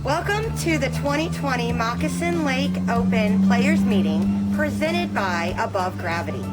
Welcome to the 2020 Moccasin Lake Open Players Meeting presented by Above Gravity.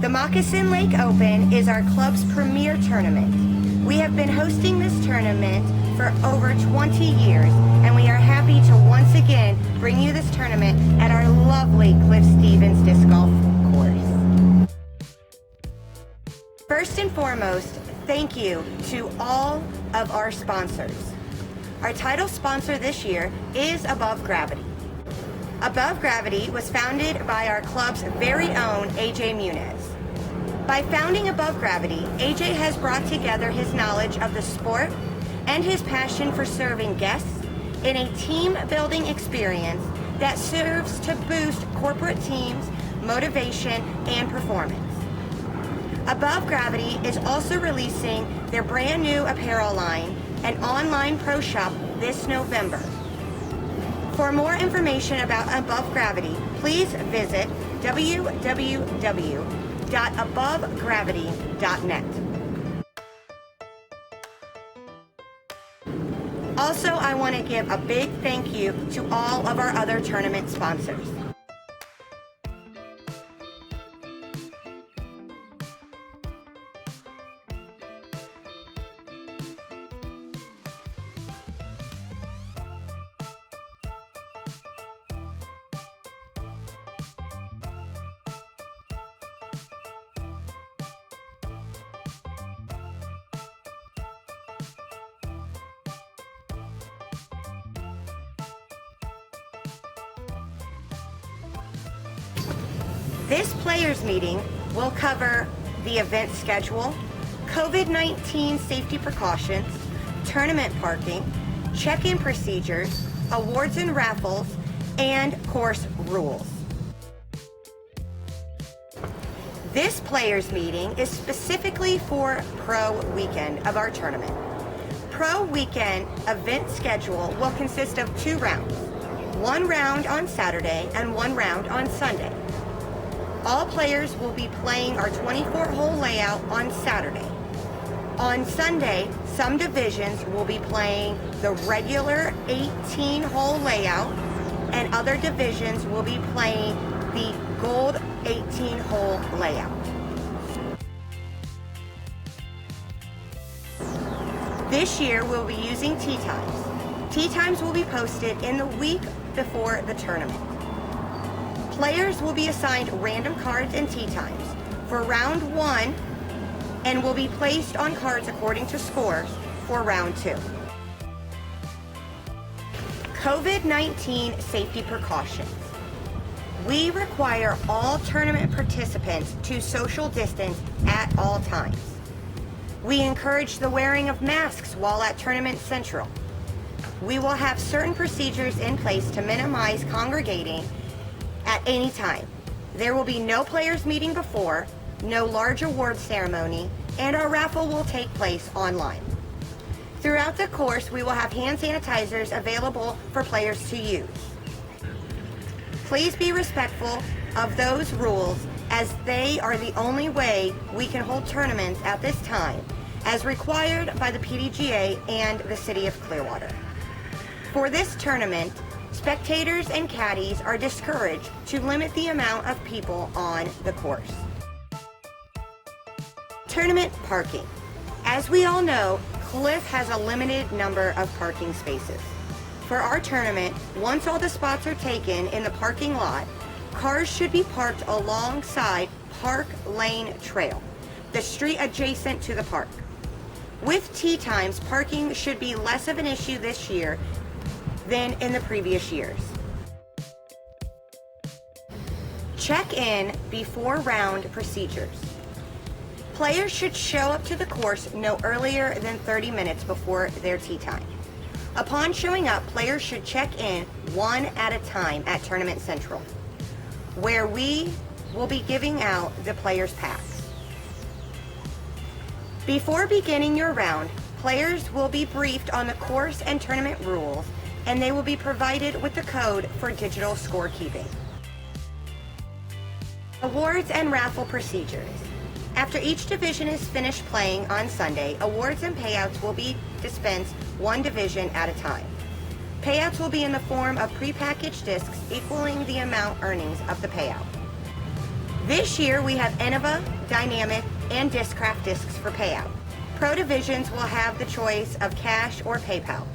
The Moccasin Lake Open is our club's premier tournament. We have been hosting this tournament for over 20 years, and we are happy to once again bring you this tournament at our lovely Cliff Stevens Disc Golf course. First and foremost, thank you to all of our sponsors. Our title sponsor this year is Above Gravity. Above Gravity was founded by our club's very own AJ Muniz. By founding Above Gravity, AJ has brought together his knowledge of the sport and his passion for serving guests in a team-building experience that serves to boost corporate teams' motivation and performance. Above Gravity is also releasing their brand new apparel line and online pro shop this November. For more information about Above Gravity, please visit www.abovegravity.net. Also, I want to give a big thank you to all of our other tournament sponsors. This players meeting will cover the event schedule, COVID-19 safety precautions, tournament parking, check-in procedures, awards and raffles, and course rules. This players meeting is specifically for Pro Weekend of our tournament. Pro Weekend event schedule will consist of 2 rounds, 1 round on Saturday and 1 round on Sunday. All players will be playing our 24-hole layout on Saturday. On Sunday, some divisions will be playing the regular 18-hole layout, and other divisions will be playing the gold 18-hole layout. This year, we'll be using tee times. Tee times will be posted in the week before the tournament. Players will be assigned random cards and tee times for round 1 and will be placed on cards according to scores for round 2. COVID-19 safety precautions. We require all tournament participants to social distance at all times. We encourage the wearing of masks while at Tournament Central. We will have certain procedures in place to minimize congregating at any time. There will be no players meeting before, no large award ceremony, and our raffle will take place online. Throughout the course, we will have hand sanitizers available for players to use. Please be respectful of those rules, as they are the only way we can hold tournaments at this time, as required by the PDGA and the City of Clearwater. For this tournament, spectators and caddies are discouraged to limit the amount of people on the course. Tournament parking. As we all know, Cliff has a limited number of parking spaces. For our tournament, once all the spots are taken in the parking lot, cars should be parked alongside Park Lane Trail, the street adjacent to the park. With tee times, parking should be less of an issue this year than in the previous years. Check-in before round procedures. Players should show up to the course no earlier than 30 minutes before their tee time. Upon showing up, players should check in one at a time at Tournament Central, where we will be giving out the players' packs. Before beginning your round, players will be briefed on the course and tournament rules, and they will be provided with the code for digital scorekeeping. Awards and raffle procedures. After each division is finished playing on Sunday, awards and payouts will be dispensed one division at a time. Payouts will be in the form of prepackaged discs equaling the amount earnings of the payout. This year we have Innova, Dynamic, and Discraft discs for payout. Pro divisions will have the choice of cash or PayPal.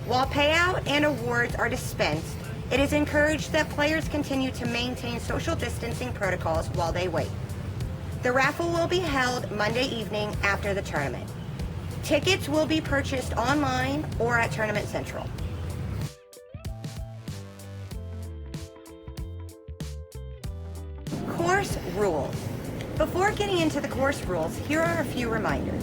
While payout and awards are dispensed, it is encouraged that players continue to maintain social distancing protocols while they wait. The raffle will be held Monday evening after the tournament. Tickets will be purchased online or at Tournament Central. Course rules. Before getting into the course rules, here are a few reminders.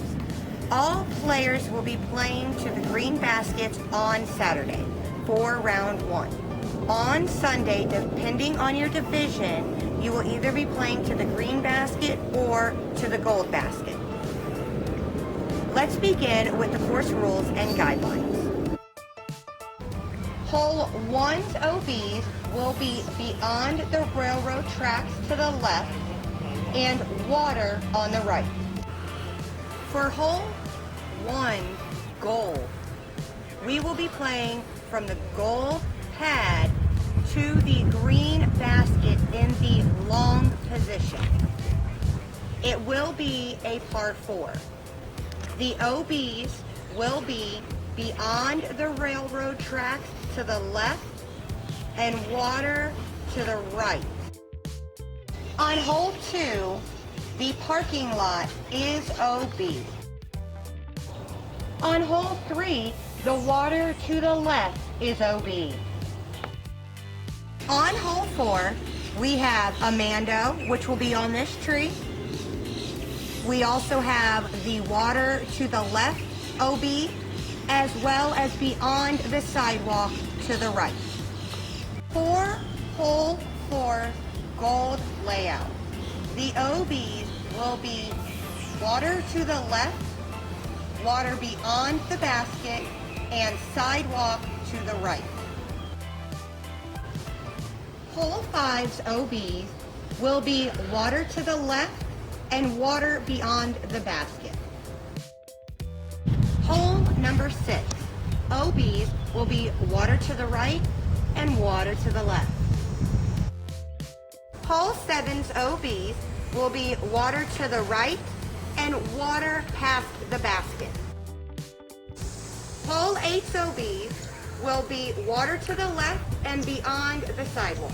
All players will be playing to the green baskets on Saturday for round 1. On Sunday, depending on your division, you will either be playing to the green basket or to the gold basket. Let's begin with the course rules and guidelines. Hole 1's OBs will be beyond the railroad tracks to the left and water on the right. For hole 1 gold, we will be playing from the gold pad to the green basket in the long position. It will be a par 4. The OBs will be beyond the railroad tracks to the left and water to the right. On hole 2, the parking lot is OB. On hole 3, the water to the left is OB. On hole 4, we have Amando, which will be on this tree. We also have the water to the left, OB, as well as beyond the sidewalk to the right. For hole 4 gold layout, the OBs will be water to the left, water beyond the basket, and sidewalk to the right. Hole 5's OBs will be water to the left and water beyond the basket. Hole number 6, OBs will be water to the right and water to the left. Hole 7's OBs will be water to the right and water past the basket. Hole 8's OBs will be water to the left and beyond the sidewalk.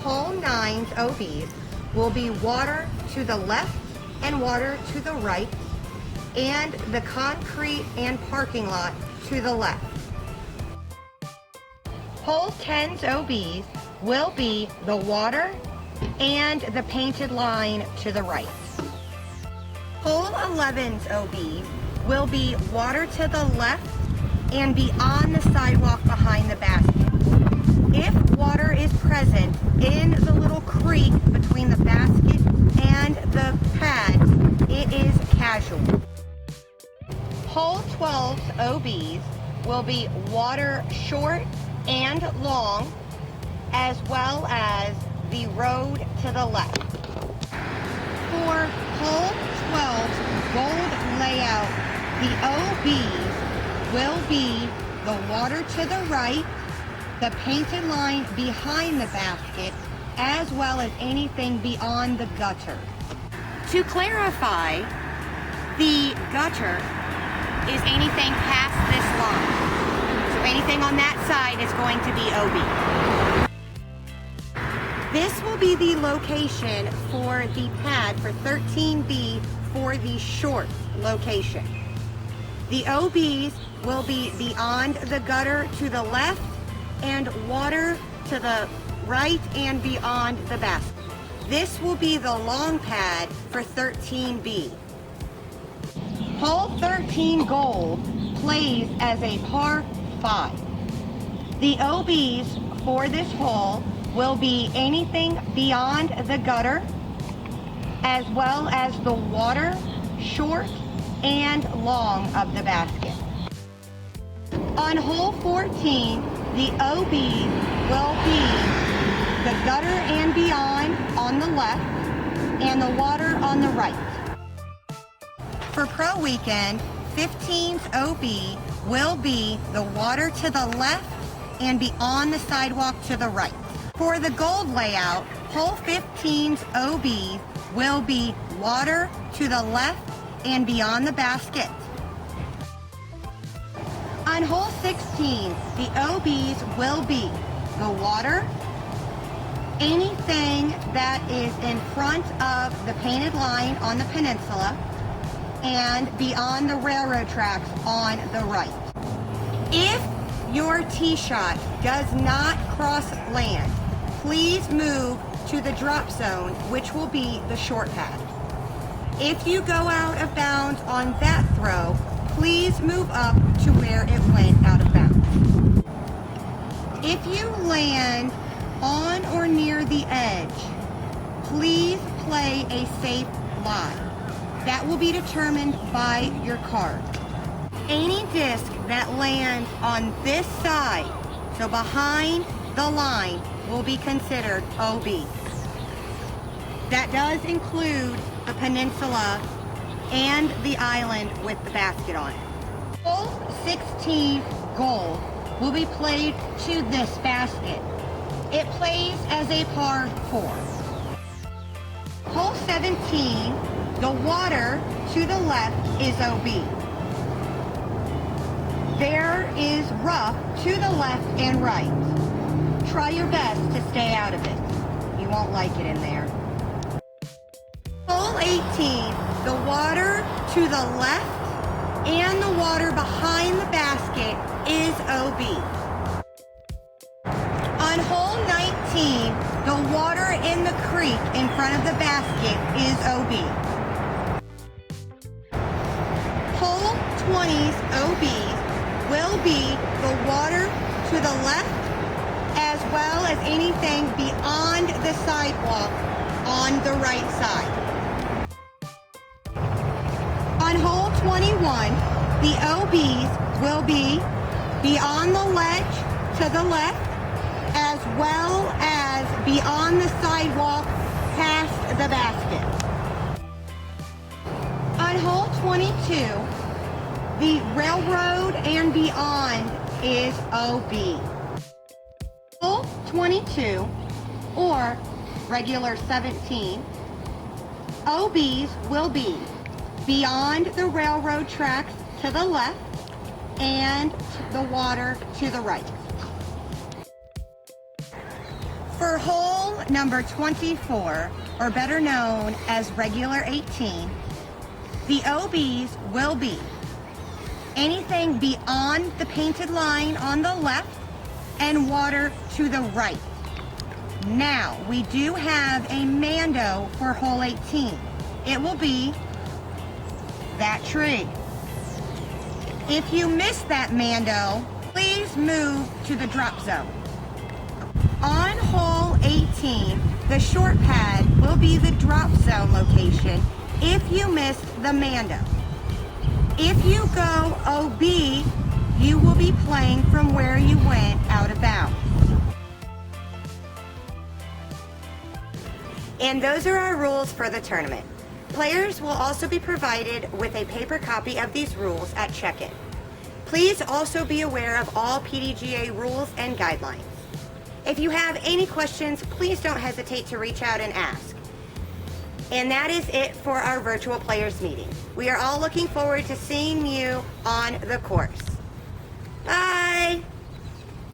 Hole 9's OBs will be water to the left and water to the right, and the concrete and parking lot to the left. Hole 10's OBs will be the water and the painted line to the right. Hole 11's OBs will be water to the left and beyond the sidewalk behind the basket. If water is present in the little creek between the basket and the pads, it is casual. Hole 12's OBs will be water short and long, as well as the road to the left. For hole 12's gold layout, the OBs will be the water to the right, the painted line behind the basket, as well as anything beyond the gutter. To clarify, the gutter is anything past this line. So anything on that side is going to be OB. This will be the location for the pad for 13B for the short location. The OBs will be beyond the gutter to the left and water to the right and beyond the basket. This will be the long pad for 13B. Hole 13 gold plays as a par 5. The OBs for this hole will be anything beyond the gutter, as well as the water, short and long of the basket. On hole 14, the OBs will be the gutter and beyond on the left and the water on the right. For Pro Weekend, 15's OB will be the water to the left and beyond the sidewalk to the right. For the gold layout, hole 15's OB will be water to the left and beyond the basket. On hole 16, the OBs will be the water, anything that is in front of the painted line on the peninsula, and beyond the railroad tracks on the right. If your tee shot does not cross land, please move to the drop zone, which will be the short pad. If you go out of bounds on that throw, please move up to where it went out of bounds. If you land on or near the edge, please play a safe lie. That will be determined by your card. Any disc that lands on this side, so behind the line, will be considered OB. That does include the peninsula and the island with the basket on it. Hole 16 gold will be played to this basket. It plays as a par 4. Hole 17, the water to the left is OB. There is rough to the left and right. Try your best to stay out of it. You won't like it in there. Hole 18, the water to the left and the water behind the basket is OB. On hole 19, the water in the creek in front of the basket is OB. Hole 20's OB will be the water to the left as well as anything beyond the sidewalk on the right side. On hole 21, the OBs will be beyond the ledge to the left as well as beyond the sidewalk past the basket. On hole 22, the railroad and beyond is OB. Hole 22, or regular 17, OBs will be beyond the railroad tracks to the left and the water to the right. For hole number 24, or better known as regular 18, the OBs will be anything beyond the painted line on the left and water to the right. Now, we do have a Mando for hole 18. It will be that tree. If you miss that Mando, please move to the drop zone. On hole 18, the short pad will be the drop zone location if you missed the Mando. If you go OB, you will be playing from where you went out of bounds. And those are our rules for the tournament. Players will also be provided with a paper copy of these rules at check-in. Please also be aware of all PDGA rules and guidelines. If you have any questions, please don't hesitate to reach out and ask. And that is it for our virtual players meeting. We are all looking forward to seeing you on the course.